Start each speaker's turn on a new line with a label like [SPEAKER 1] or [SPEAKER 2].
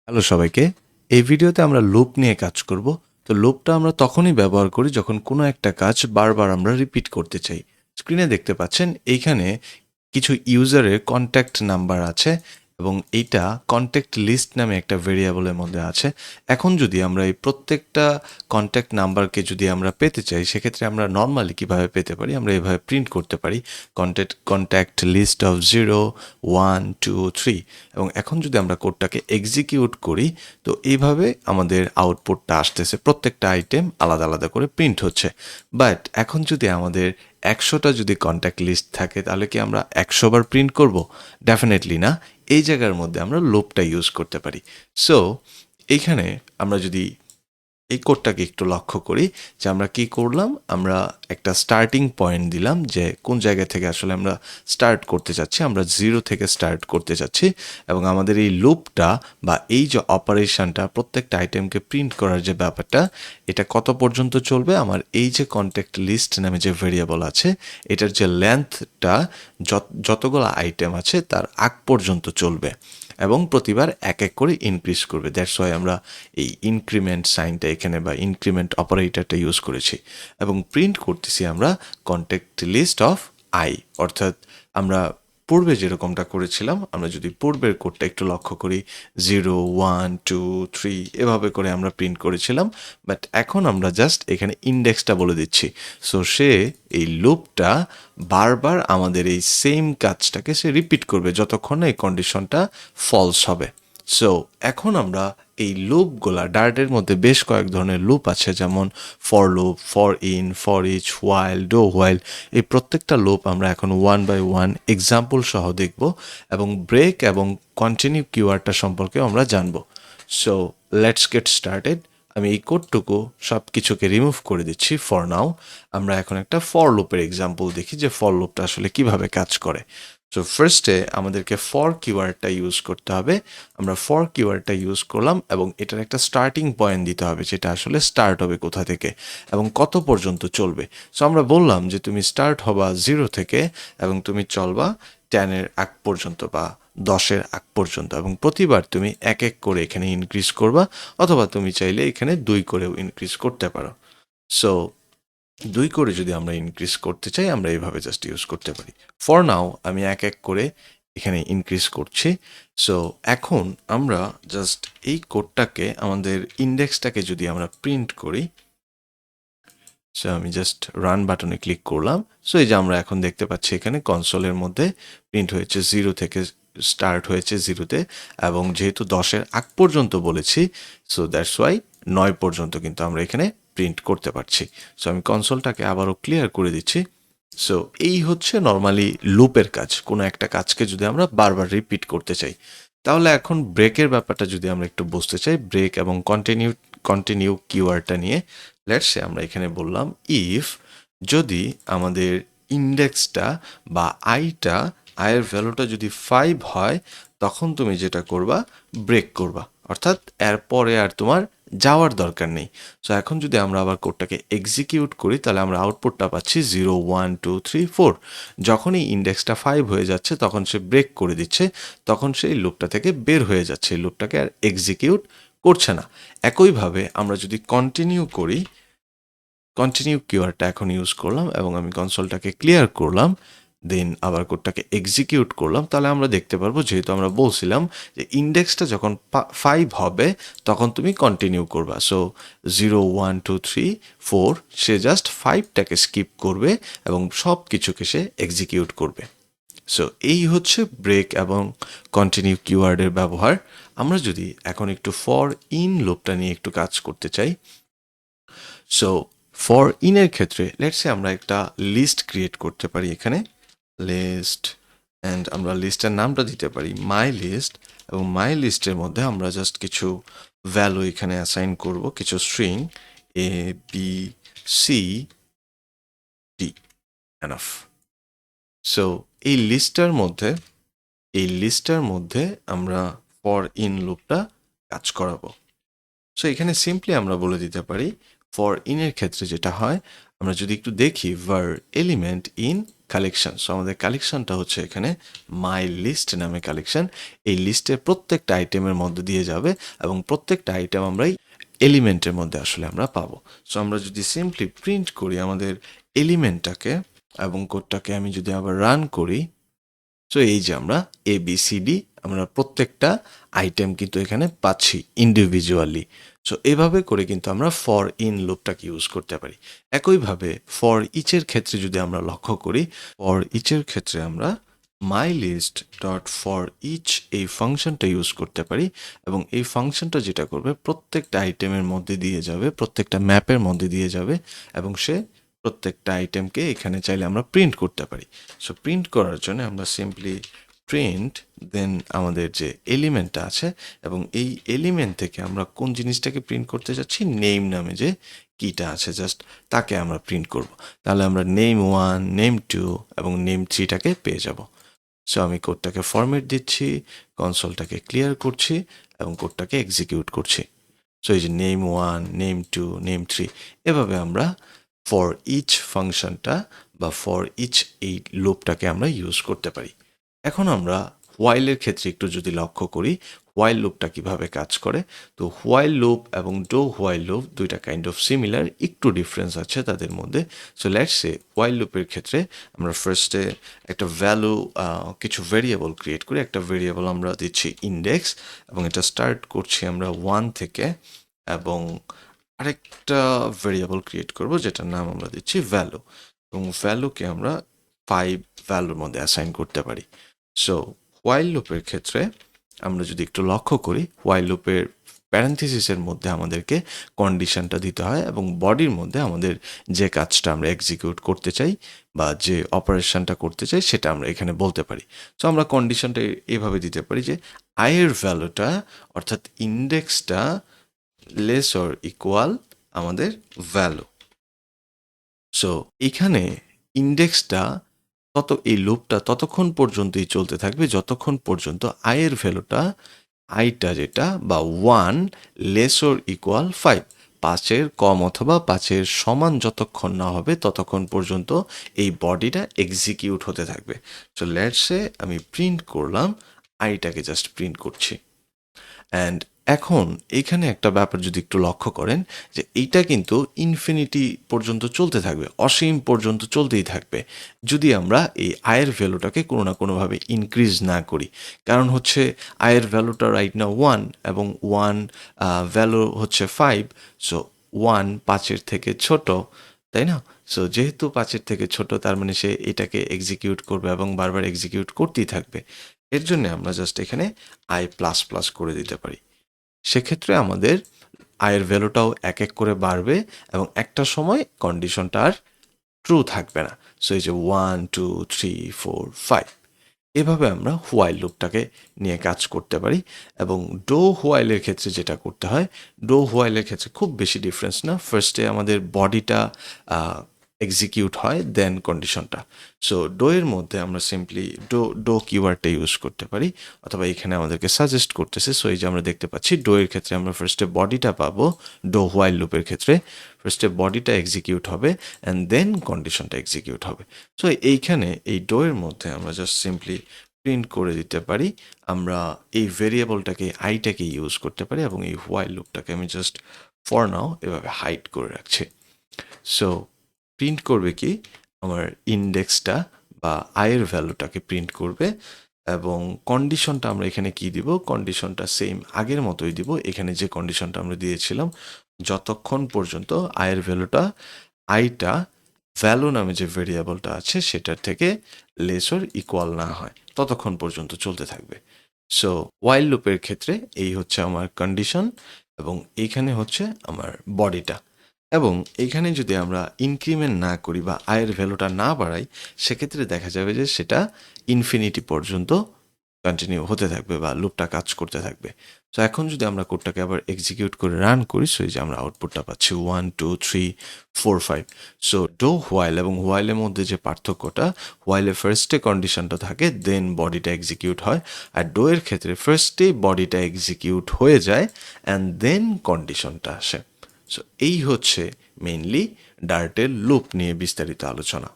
[SPEAKER 1] Hello সবাইকে। এই ভিডিওতে আমরা লুপ নিয়ে কাজ করব। তো লুপটা আমরা তখনই ব্যবহার করি যখন কোনো একটা কাজ বারবার আমরা রিপিট করতে চাই। স্ক্রিনে দেখতে পাচ্ছেন এইখানে কিছু ইউজারের কন্ট্যাক্ট নাম্বার আছে এবং এইটা কন্ট্যাক্ট লিস্ট নামে একটা ভেরিয়েবলের মধ্যে আছে। এখন যদি আমরা এই প্রত্যেকটা কন্ট্যাক্ট নাম্বারকে যদি আমরা পেতে চাই, সেক্ষেত্রে আমরা নর্মালি কীভাবে পেতে পারি, আমরা এভাবে প্রিন্ট করতে পারি কন্ট্যাক্ট লিস্ট অফ 0, 1, 2, 3। এবং এখন যদি আমরা কোডটাকে এক্সিকিউট করি, তো এইভাবে আমাদের আউটপুটটা আসতেছে, প্রত্যেকটা আইটেম আলাদা আলাদা করে প্রিন্ট হচ্ছে। বাট এখন যদি আমাদের 100টা যদি কন্ট্যাক্ট লিস্ট থাকে, তাহলে কি আমরা 100 বার প্রিন্ট করব? ডেফিনেটলি না। এই জায়গার মধ্যে আমরা লুপটা ইউজ করতে পারি। সো এইখানে আমরা যদি এই কোডটাকে একটু লক্ষ্য করি যে আমরা কি করলাম, আমরা একটা স্টার্টিং পয়েন্ট দিলাম যে কোন জায়গা থেকে আসলে আমরা স্টার্ট করতে চাচ্ছি। আমরা 0 থেকে স্টার্ট করতে চাচ্ছি এবং আমাদের এই লুপটা বা এই যে অপারেশনটা, প্রত্যেকটা আইটেমকে প্রিন্ট করার যে ব্যাপারটা, এটা কত পর্যন্ত চলবে? আমার এই যে কন্ট্যাক্ট লিস্ট নামে যে ভেরিয়েবল আছে, এটার যে লেন্থটা যতগুলো আইটেম আছে তার আগ পর্যন্ত চলবে এবং প্রতিবার এক এক করে ইনক্রিজ করবে। দ্যাটস ওয়াই আমরা এই ইনক্রিমেন্ট সাইনটা এখানে বা ইনক্রিমেন্ট অপারেটরটা ইউজ করেছি এবং প্রিন্ট করতেছি আমরা কন্ট্যাক্ট লিস্ট অফ আই। অর্থাৎ আমরা পূর্বে যেরকমটা করেছিলাম, আমরা যদি পূর্বের কোডটা একটু লক্ষ্য করি, 0, 1, 2, 3 এভাবে করে আমরা প্রিন্ট করেছিলাম। বাট এখন আমরা জাস্ট এখানে ইন্ডেক্সটা বলে দিচ্ছি। সো সে এই লুপটা বারবার আমাদের এই সেম কাজটাকে সে রিপিট করবে যতক্ষণ না এই কন্ডিশনটা ফলস হবে। সো এখন আমরা এই লুপগুলা, ডার্টের মধ্যে বেশ কয়েক ধরনের লুপ আছে, যেমন for loop, for in, for each, while, do while. এই প্রত্যেকটা লুপ আমরা এখন 1 বাই 1 এক্সাম্পল সহ দেখব এবং ব্রেক এবং কন্টিনিউ কিওয়ার্ডটা সম্পর্কে আমরা জানবো। So let's get started. আমি এই কোডটুকু সব কিছুকে রিমুভ করে দিচ্ছি ফর নাও। আমরা এখন একটা ফর লুপের এক্সাম্পল দেখি যে ফর লুপটা আসলে কিভাবে কাজ করে। সো ফার্স্টে আমাদেরকে ফর কিওয়ার্ডটা ইউজ করতে হবে। আমরা ফর কিওয়ার্ডটা ইউজ করলাম এবং এটার একটা স্টার্টিং পয়েন্ট দিতে হবে, যেটা আসলে স্টার্ট হবে কোথা থেকে এবং কত পর্যন্ত চলবে। সো আমরা বললাম যে তুমি স্টার্ট হবা 0 থেকে এবং তুমি চলবা 10-এর আগ পর্যন্ত বা 10-এর আগ পর্যন্ত, এবং প্রতিবার তুমি এক এক করে এখানে ইনক্রিজ করবা, অথবা তুমি চাইলে এখানে 2 করেও ইনক্রিজ করতে পারো। সো 2 করে যদি আমরা ইনক্রিজ করতে চাই, আমরা এইভাবে জাস্ট ইউজ করতে পারি। ফর নাও আমি এক এক করে এখানে ইনক্রিজ করছি। সো এখন আমরা জাস্ট এই কোডটাকে, আমাদের ইন্ডেক্সটাকে যদি আমরা প্রিন্ট করি, সো আমি জাস্ট রান বাটনে ক্লিক করলাম। সো এই যে আমরা এখন দেখতে পাচ্ছি এখানে কনসোলের মধ্যে প্রিন্ট হয়েছে 0 থেকে স্টার্ট হয়েছে 0-তে, এবং যেহেতু 10-এর আগ পর্যন্ত বলেছি, সো দ্যাটস ওয়াই 9 পর্যন্ত কিন্তু আমরা এখানে প্রিন্ট করতে পারছি। সো আমি কনসোলটাকে আবারও ক্লিয়ার করে দিচ্ছি। সো এই হচ্ছে নর্মালি লুপের কাজ। কোনো একটা কাজকে যদি আমরা বারবার রিপিট করতে চাই, তাহলে এখন ব্রেকের ব্যাপারটা যদি আমরা একটু বুঝতে চাই, ব্রেক এবং কন্টিনিউ কিওয়ার্ডটা নিয়ে, লেটস সে আমরা এখানে বললাম ইফ যদি আমাদের ইন্ডেক্সটা বা আয়ের ভ্যালুটা যদি 5 হয়, তখন তুমি যেটা করবা, ব্রেক করবা, অর্থাৎ এরপরে আর তোমার যাওয়ার দরকার নেই। সো এখন যদি আমরা আবার কোডটাকে এক্সিকিউট করি, তাহলে আমরা আউটপুটটা পাচ্ছি 0, 1, 2, 3, 4। যখনই ইন্ডেক্সটা 5 হয়ে যাচ্ছে, তখন সে ব্রেক করে দিচ্ছে, তখন সেই লুপটা থেকে বের হয়ে যাচ্ছে, এই লুপটাকে আর এক্সিকিউট করছে না। একইভাবে আমরা যদি কন্টিনিউ করি, কন্টিনিউ কিওয়ার্ডটা এখন ইউজ করলাম এবং আমি কনসোলটাকে ক্লিয়ার করলাম, দেন আবার কোডটাকে এক্সিকিউট করলাম, তাহলে আমরা দেখতে পারবো, যেহেতু আমরা বলছিলাম যে ইন্ডেক্সটা যখন 5 হবে তখন তুমি কন্টিনিউ করবা। সো 0, 1, 2, 3, 4 সে জাস্ট 5টাকে স্কিপ করবে এবং সব কিছুকে সে এক্সিকিউট করবে। সো এই হচ্ছে ব্রেক এবং কন্টিনিউ কিওয়ার্ডের ব্যবহার। আমরা যদি এখন একটু ফর ইন লুপটা নিয়ে একটু কাজ করতে চাই, সো ফর ইনের ক্ষেত্রে লেটস সে আমরা একটা লিস্ট ক্রিয়েট করতে পারি এখানে, লিস্ট, অ্যান্ড আমরা লিস্টের নামটা দিতে পারি মাই লিস্ট, এবং মাই লিস্টের মধ্যে আমরা জাস্ট কিছু ভ্যালু এখানে অ্যাসাইন করব, কিছু string A B C D, enough. So এই লিস্টার মধ্যে আমরা ফর ইন লুপটা কাজ করাবো। সো এখানে সিম্পলি আমরা বলে দিতে পারি ফর ইনের ক্ষেত্রে যেটা হয়, আমরা যদি একটু দেখি var element in collection, so আমাদের কালেকশনটা হচ্ছে এখানে মাই লিস্ট নামে কালেকশন। এই লিস্টের প্রত্যেকটা আইটেমের মধ্যে দিয়ে যাবে এবং প্রত্যেকটা আইটেম আমরা এলিমেন্টের মধ্যে আসলে আমরা পাবো। সো আমরা যদি সিম্পলি প্রিন্ট করি আমাদের এলিমেন্টটাকে এবং কোডটাকে আমি যদি আবার রান করি, সো এই যে আমরা ABCD আমরা প্রত্যেকটা আইটেম কিন্তু এখানে পাচ্ছি ইন্ডিভিজুয়ালি। সো এভাবে করে কিন্তু আমরা ফর ইন লুপটাকে ইউজ করতে পারি। একইভাবে ফর ইচের ক্ষেত্রে যদি আমরা লক্ষ্য করি, ফর ইচের ক্ষেত্রে আমরা my list dot for each এই ফাংশনটা ইউজ করতে পারি এবং এই ফাংশনটা যেটা করবে প্রত্যেকটা আইটেমের মধ্যে দিয়ে যাবে, প্রত্যেকটা ম্যাপের মধ্যে দিয়ে যাবে এবং সে প্রত্যেকটা আইটেমকে এখানে চাইলে আমরা প্রিন্ট করতে পারি। সো প্রিন্ট করার জন্য আমরা সিম্পলি প্রিন্ট দেন আমাদের যে এলিমেন্টটা আছে এবং এই এলিমেন্ট থেকে আমরা কোন জিনিসটাকে প্রিন্ট করতে যাচ্ছি, নেম নামে যে কিটা আছে জাস্ট তাকে আমরা প্রিন্ট করব। তাহলে আমরা নেম 1, নেম 2 এবং নেম 3টাকে পেয়ে যাব। সো আমি কোডটাকে ফরম্যাট দিচ্ছি, কনসোলটাকে ক্লিয়ার করছি এবং কোডটাকে এক্সিকিউট করছি। সো এই যে নেম 1, নেম 2, নেম 3 এভাবে আমরা ফর ইচ ফাংশনটা বা ফর ইচ এই লুপটাকে আমরা ইউজ করতে পারি। এখন আমরা হোয়াইলের ক্ষেত্রে একটু যদি লক্ষ্য করি হোয়াইল লুপটা কিভাবে কাজ করে, তো হোয়াইল লুপ এবং ডো হোয়াইল লুপ দুইটা কাইন্ড অফ সিমিলার, একটু ডিফারেন্স আছে তাদের মধ্যে। সো লেটস সে হোয়াইল লুপের ক্ষেত্রে আমরা ফার্স্টে একটা ভ্যালু কিছু ভেরিয়েবল ক্রিয়েট করি। একটা ভেরিয়েবল আমরা দিচ্ছি ইন্ডেক্স এবং এটা স্টার্ট করছি আমরা 1 থেকে এবং আরেকটা ভেরিয়েবল ক্রিয়েট করব যেটার নাম আমরা দিচ্ছি ভ্যালু এবং ভ্যালুকে আমরা 5 ভ্যালুর মধ্যে অ্যাসাইন করতে পারি। সো হোয়াইল লুপের ক্ষেত্রে আমরা যদি একটু লক্ষ্য করি, হোয়াইল লুপের প্যারেন্থেসিসের মধ্যে আমাদেরকে কন্ডিশনটা দিতে হয় এবং বডির মধ্যে আমাদের যে কাজটা আমরা এক্সিকিউট করতে চাই বা যে অপারেশনটা করতে চাই সেটা আমরা এখানে বলতে পারি। সো আমরা কন্ডিশনটা এভাবে দিতে পারি যে আয়ের ভ্যালুটা অর্থাৎ ইন্ডেক্সটা লেস অর ইকুয়াল আমাদের ভ্যালু। সো এখানে ইন্ডেক্সটা এই লুপটা ততক্ষণ পর্যন্তই চলতে থাকবে যতক্ষণ পর্যন্ত আয়ের ভ্যালুটা আইটা যেটা বা 1 লেস অর ইকুয়াল 5, 5-এর কম অথবা 5-এর সমান যতক্ষণ না হবে ততক্ষণ পর্যন্ত এই বডিটা এক্সিকিউট হতে থাকবে। সো লেটস সে আমি প্রিন্ট করলাম, আইটাকে জাস্ট প্রিন্ট করছি। অ্যান্ড এখন এখানে একটা ব্যাপার যদি একটু লক্ষ্য করেন যে এইটা কিন্তু ইনফিনিটি পর্যন্ত চলতে থাকবে, অসীম পর্যন্ত চলতেই থাকবে যদি আমরা এই আয়ের ভ্যালুটাকে কোনো না কোনোভাবে ইনক্রিজ না করি। কারণ হচ্ছে আয়ের ভ্যালুটা রাইট না 1 এবং 1 ভ্যালু হচ্ছে 5, সো 1 5-এর থেকে ছোট, তাই না? সো যেহেতু 5-এর থেকে ছোট তার মানে সে এটাকে এক্সিকিউট করবে এবং বারবার এক্সিকিউট করতেই থাকবে। এর জন্য আমরা জাস্ট এখানে আই প্লাস প্লাস করে দিতে পারি। সেক্ষেত্রে আমাদের আয়ের ভ্যালুটাও এক এক করে বাড়বে এবং একটা সময় কন্ডিশনটা আর ট্রু থাকবে না। সো এই যে 1 2 3 4 5 এভাবে আমরা হোয়াইল লুপটাকে নিয়ে কাজ করতে পারি। এবং ডো হোয়াইলের ক্ষেত্রে যেটা করতে হয়, ডো হোয়াইলের ক্ষেত্রে খুব বেশি ডিফারেন্স না। ফার্স্টে আমাদের বডিটা এক্সিকিউট হয় দেন কন্ডিশনটা। সো ডো এর মধ্যে আমরা সিম্পলি ডো কিওয়ার্ডটা ইউজ করতে পারি অথবা এখানে আমাদেরকে সাজেস্ট করতেছে। সো এই যে আমরা দেখতে পাচ্ছি ডো এর ক্ষেত্রে আমরা ফার্স্টে বডিটা পাবো, ডো হোয়াইল লুপের ক্ষেত্রে ফার্স্টে বডিটা এক্সিকিউট হবে অ্যান্ড দেন কন্ডিশনটা এক্সিকিউট হবে। সো এইখানে এই ডো এর মধ্যে আমরা জাস্ট সিম্পলি প্রিন্ট করে দিতে পারি, আমরা এই ভেরিয়েবলটাকে আইটাকে ইউজ করতে পারি এবং এই হোয়াইল লুপটাকে আমি জাস্ট ফর নাও এভাবে হাইড করে রাখছি। সো প্রিন্ট করবে কি, আমার ইন্ডেক্সটা বা আয়ের ভ্যালুটাকে প্রিন্ট করবে এবং কন্ডিশনটা আমরা এখানে কি দিব, কন্ডিশনটা সেম আগের মতোই দিব। এখানে যে কন্ডিশনটা আমরা দিয়েছিলাম যতক্ষণ পর্যন্ত আয়ের ভ্যালুটা আইটা ভ্যালু নামে যে ভেরিয়েবলটা আছে সেটার থেকে লেস অর ইকুয়াল না হয় ততক্ষণ পর্যন্ত চলতে থাকবে। সো ওয়াইল লুপের ক্ষেত্রে এই হচ্ছে আমার কন্ডিশন এবং এইখানে হচ্ছে আমার বডিটা। এবং এইখানে যদি আমরা ইনক্রিমেন্ট না করি বা আয়ের ভ্যালুটা না বাড়াই সেক্ষেত্রে দেখা যাবে যে সেটা ইনফিনিটি পর্যন্ত কন্টিনিউ হতে থাকবে বা লুপটা কাজ করতে থাকবে। সো এখন যদি আমরা কোডটাকে আবার এক্সিকিউট করে রান করি, সো এই যে আমরা আউটপুটটা পাচ্ছি 1 2 3 4 5। সো ডো হোয়াইল এবং হোয়াইলের মধ্যে যে পার্থক্যটা, হোয়াইলে ফার্স্টে কন্ডিশনটা থাকে দেন বডিটা এক্সিকিউট হয়, আর ডো এর ক্ষেত্রে ফার্স্টে বডিটা এক্সিকিউট হয়ে যায় অ্যান্ড দেন কন্ডিশনটা আসে। সো এই হচ্ছে মেইনলি ডার্টের লুপ নিয়ে বিস্তারিত আলোচনা।